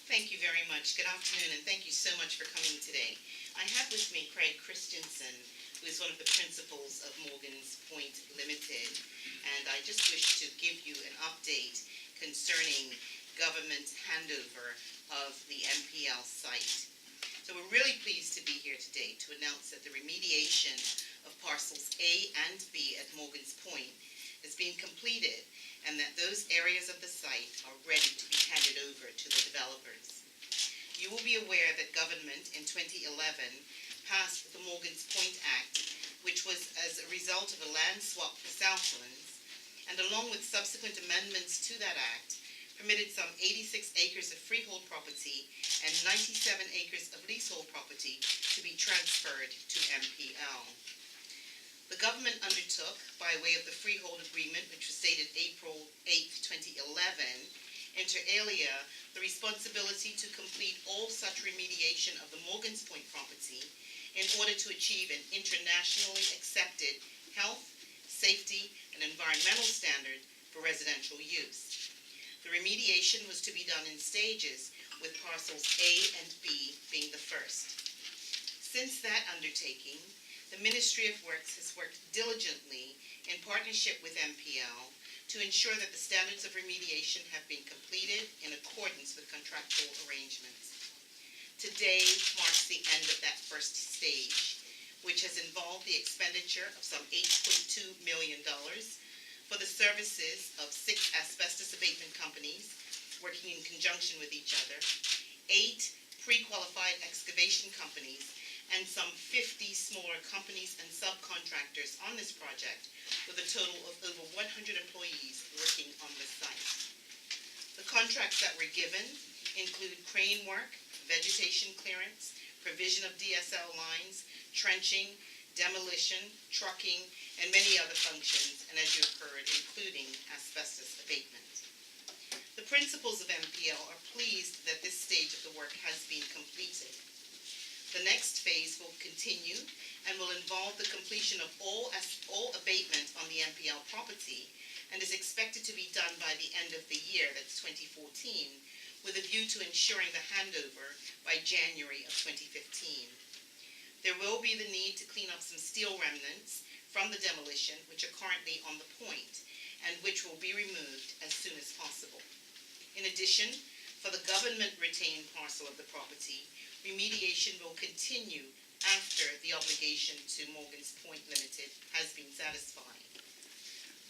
Thank you very much. Good afternoon, and thank you so much for coming today. I have with me Craig Christensen, who is one of the principals of Morgan's Point Limited, and I just wish to give you an update concerning government handover of the MPL site. So we're really pleased to be here today to announce that the remediation of parcels A and B at Morgan's Point has been completed, and that those areas of the site are ready to be handed over to the developers. You will be aware that government in 2011 passed the Morgan's Point Act, which was as a result of a land swap for Southlands, and along with subsequent amendments to that act, permitted some 86 acres of freehold property and 97 acres of leasehold property to be transferred to MPL. The government undertook, by way of the freehold agreement, which was dated April 8, 2011, inter alia, the responsibility to complete all such remediation of the Morgan's Point property in order to achieve an internationally accepted health, safety, and environmental standard for residential use. The remediation was to be done in stages, with parcels A and B being the first. Since that undertaking, the Ministry of Works has worked diligently in partnership with MPL to ensure that the standards of remediation have been completed in accordance with contractual arrangements. Today marks the end of that first stage, which has involved the expenditure of some $8.2 million for the services of 6 asbestos abatement companies working in conjunction with each other, 8 pre-qualified excavation companies, and some 50 smaller companies and subcontractors on this project, with a total of over 100 employees working on the site. The contracts that were given include crane work, vegetation clearance, provision of DSL lines, trenching, demolition, trucking, and many other functions, and as you've heard, including asbestos abatement. The principals of MPL are pleased that this stage of the work has been completed. The next phase will continue and will involve the completion of all abatement on the MPL property, and is expected to be done by the end of the year, that's 2014, with a view to ensuring the handover by January of 2015. There will be the need to clean up some steel remnants from the demolition, which are currently on the point, and which will be removed as soon as possible. In addition, for the government-retained parcel of the property, remediation will continue after the obligation to Morgan's Point Limited has been satisfied.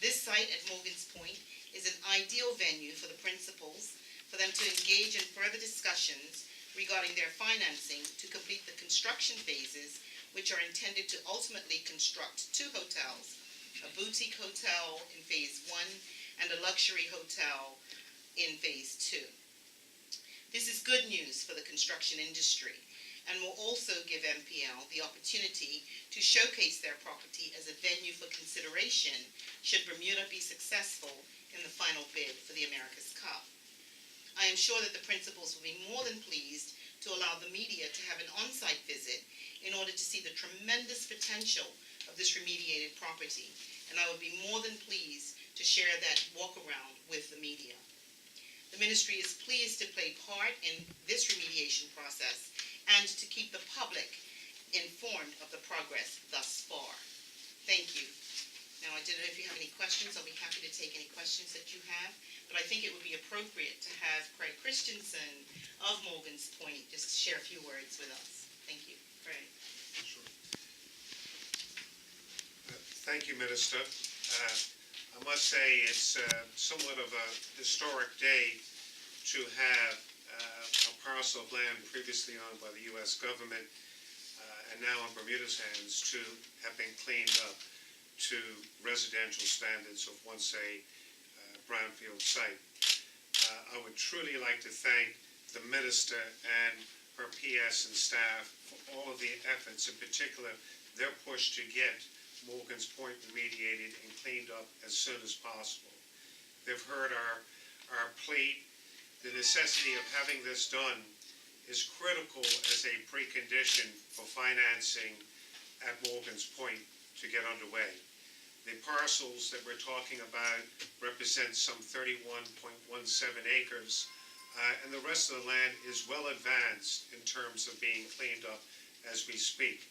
This site at Morgan's Point is an ideal venue for the principals, for them to engage in further discussions regarding their financing to complete the construction phases, which are intended to ultimately construct 2 hotels, a boutique hotel in phase 1 and a luxury hotel in phase 2. This is good news for the construction industry, and will also give MPL the opportunity to showcase their property as a venue for consideration should Bermuda be successful in the final bid for the America's Cup. I am sure that the principals will be more than pleased to allow the media to have an on-site visit in order to see the tremendous potential of this remediated property, and I would be more than pleased to share that walk-around with the media. The ministry is pleased to play part in this remediation process and to keep the public informed of the progress thus far. Thank you. Now, I don't know if you have any questions. I'll be happy to take any questions that you have, but I think it would be appropriate to have Craig Christensen of Morgan's Point just share a few words with us. Thank you. Craig. Sure. Thank you, Minister. I must say it's somewhat of a historic day to have a parcel of land previously owned by the U.S. government and now in Bermuda's hands to have been cleaned up to residential standards of once a brownfield site. I would truly like to thank the Minister and her PS and staff for all of the efforts, in particular their push to get Morgan's Point remediated and cleaned up as soon as possible. They've heard our plea. The necessity of having this done is critical as a precondition for financing at Morgan's Point to get underway. The parcels that we're talking about represent some 31.17 acres and the rest of the land is well advanced in terms of being cleaned up as we speak.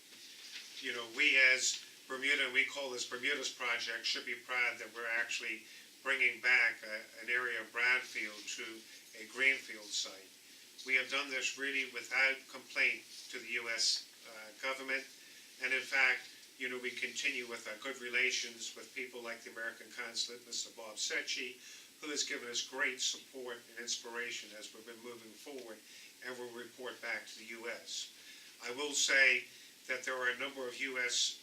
You know, we as Bermuda, we call this Bermuda's Project, should be proud that we're actually bringing back an area of brownfield to a greenfield site. We have done this really without complaint to the U.S. Government, and in fact, you know, we continue with our good relations with people like the American Consulate, Mr. Bob Secchi, who has given us great support and inspiration as we've been moving forward, and will report back to the U.S. I will say that there are a number of U.S.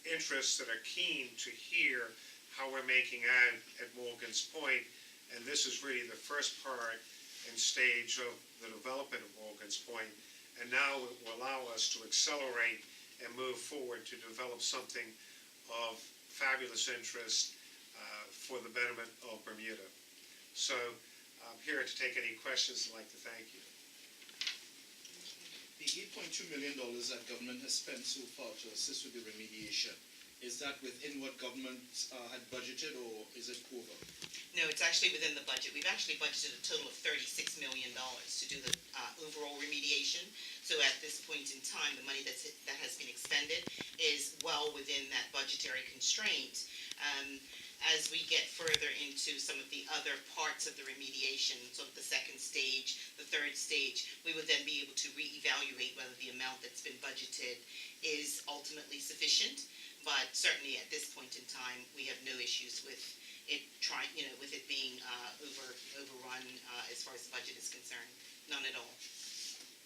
Interests that are keen to hear how we're making out at Morgan's Point, and this is really the first part and stage of the development of Morgan's Point, and now it will allow us to accelerate and move forward to develop something of fabulous interest for the betterment of Bermuda. So I'm here to take any questions and like to thank you. The $8.2 million that government has spent so far to assist with the remediation, is that within what government had budgeted, or is it over? No, it's actually within the budget. We've actually budgeted a total of $36 million to do the overall remediation. So at this point in time, the money that has been expended is well within that budgetary constraint. As we get further into some of the other parts of the remediation, sort of the second stage, the third stage, we would then be able to reevaluate whether the amount that's been budgeted is ultimately sufficient. But certainly at this point in time, we have no issues with it with it being overrun as far as the budget is concerned. None at all.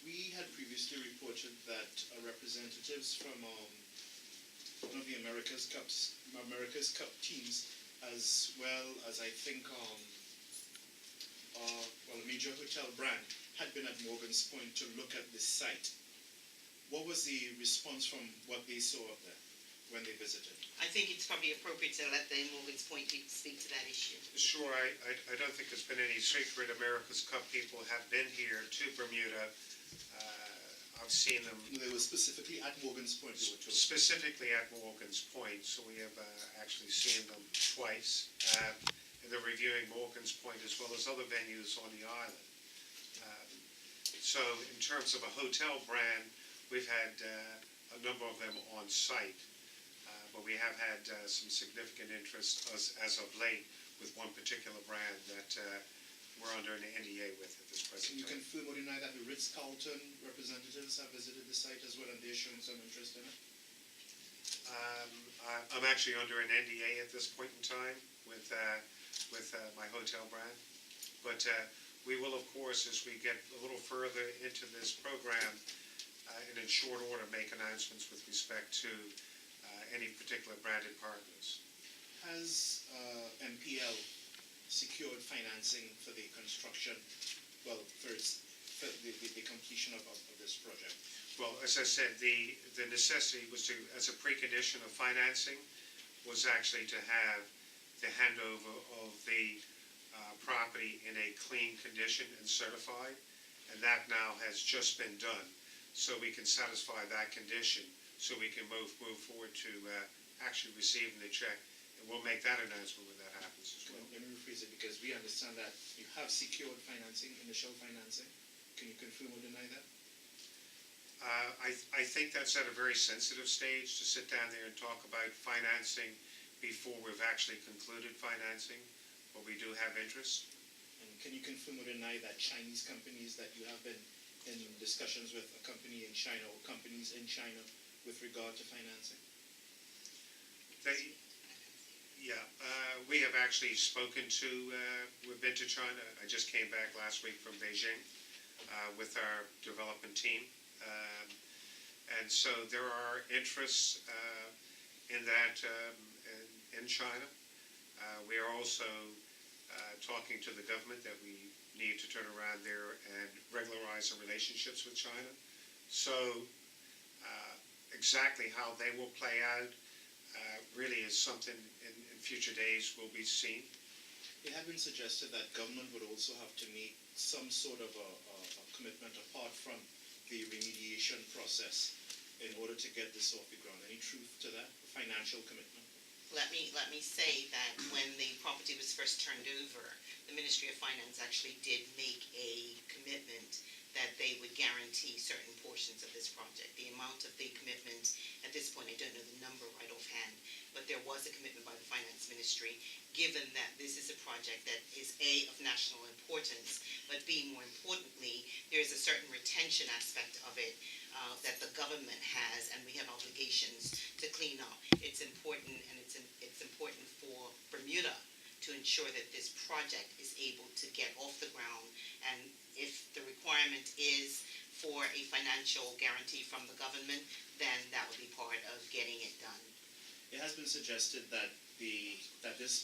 We had previously reported that representatives from one of the America's Cup teams, as well as I think a major hotel brand, had been at Morgan's Point to look at this site. What was the response from what they saw up there when they visited? I think it's probably appropriate to let the Morgan's Point people speak to that issue. Sure, I don't think it's been any secret. America's Cup people have been here to Bermuda. I've seen them. They were specifically at Morgan's Point, they were told. Specifically at Morgan's Point, so we have actually seen them twice. And they're reviewing Morgan's Point as well as other venues on the island. So in terms of a hotel brand, we've had a number of them on site. But we have had some significant interest as of late with one particular brand that we're under an NDA with at this present Can you time. confirm or deny that the Ritz-Carlton representatives have visited the site as well, and they're showing some interest in it? I'm actually under an NDA at this point in time with my hotel brand. But we will, of course, as we get a little further into this program, and in short order, make announcements with respect to any particular branded partners. Has MPL secured financing for the construction, for the completion of this project? Well, as I said, the necessity was to, as a precondition of financing, was actually to have the handover of the property in a clean condition and certified, and that now has just been done. So we can satisfy that condition, so we can move forward to actually receiving the check, and we'll make that announcement when that happens as well. Let me rephrase it, because we understand that you have secured financing, initial financing. Can you confirm or deny that? I think that's at a very sensitive stage to sit down there and talk about financing before we've actually concluded financing, but we do have interest. And can you confirm or deny that Chinese companies that you have been in discussions with, a company in China or companies in China, with regard to financing? We have actually spoken to, we've been to China. I just came back last week from Beijing with our development team. And so there are interests in that in China. We are also talking to the government that we need to turn around there and regularize our relationships with China. So exactly how they will play out really is something in future days will be seen. It had been suggested that government would also have to make some sort of a commitment apart from the remediation process in order to get this off the ground. Any truth to that? A financial commitment? Let me say that when the property was first turned over, the Ministry of Finance actually did make a commitment that they would guarantee certain portions of this project. The amount of the commitment, at this point, I don't know the number right offhand, but there was a commitment by the Finance Ministry, given that this is a project that is A, of national importance, but B, more importantly, there's a certain retention aspect of it that the government has, and we have obligations to clean up. It's important, and it's important for Bermuda to ensure that this project is able to get off the ground, and if the requirement is for a financial guarantee from the government, then that would be part of getting it done. It has been suggested that you can do it.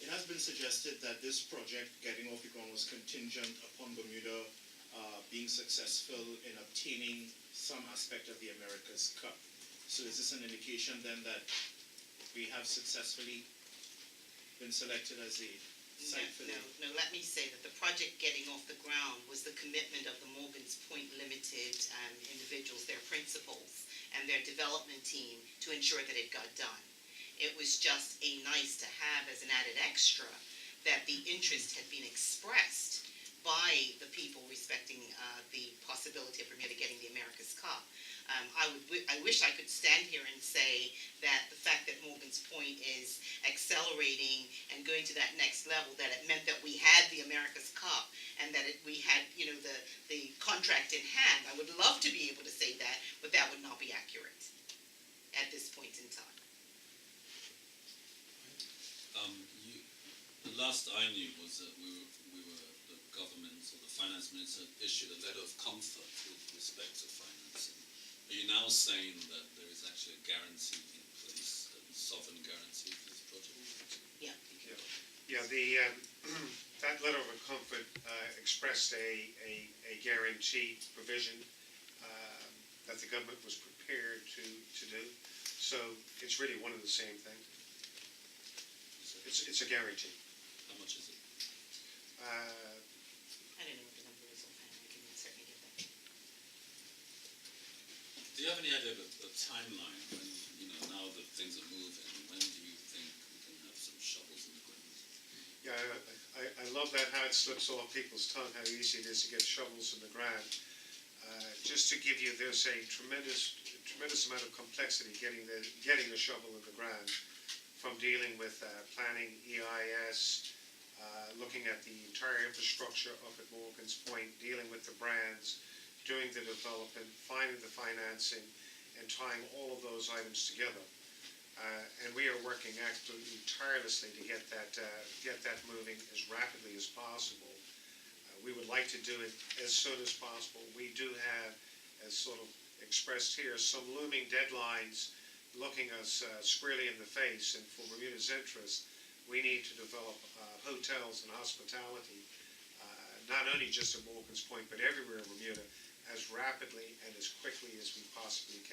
It has been suggested that this project getting off the ground was contingent upon Bermuda being successful in obtaining some aspect of the America's Cup. So is this an indication then that we have successfully been selected as a site for the... No, let me say that the project getting off the ground was the commitment of the Morgan's Point Limited individuals, their principals, and their development team to ensure that it got done. It was just a nice to have as an added extra that the interest had been expressed by the people respecting the possibility of Bermuda getting the America's Cup. I wish I could stand here and say that the fact that Morgan's Point is accelerating and going to that next level, that it meant that we had the America's Cup and that we had, the contract in hand. I would love to be able to say that, but that would not be accurate at this point in time. The last I knew was that the government or the finance minister issued a letter of comfort with respect to financing. Are you now saying that there is actually a guarantee in place, a sovereign guarantee for this project? Yeah. Yeah, that letter of comfort expressed a guarantee provision that the government was prepared to do. So it's really one and the same thing. It's a guarantee. How much is it? I don't know what the number is offhand. I can certainly get that. Do you have any idea of a timeline when, now that things are moving, when do you think we can have some shovels in the ground? Yeah, I love that, how it slips off people's tongue, how easy it is to get shovels in the ground. Just to give you, there's a tremendous amount of complexity getting the shovel in the ground, from dealing with planning, EIS, looking at the entire infrastructure up at Morgan's Point, dealing with the brands, doing the development, finding the financing, and tying all of those items together. And we are working absolutely tirelessly to get that moving as rapidly as possible. We would like to do it as soon as possible. We do have, as sort of expressed here, some looming deadlines looking us squarely in the face, and for Bermuda's interest, we need to develop hotels and hospitality, not only just at Morgan's Point, but everywhere in Bermuda, as rapidly and as quickly as we possibly can.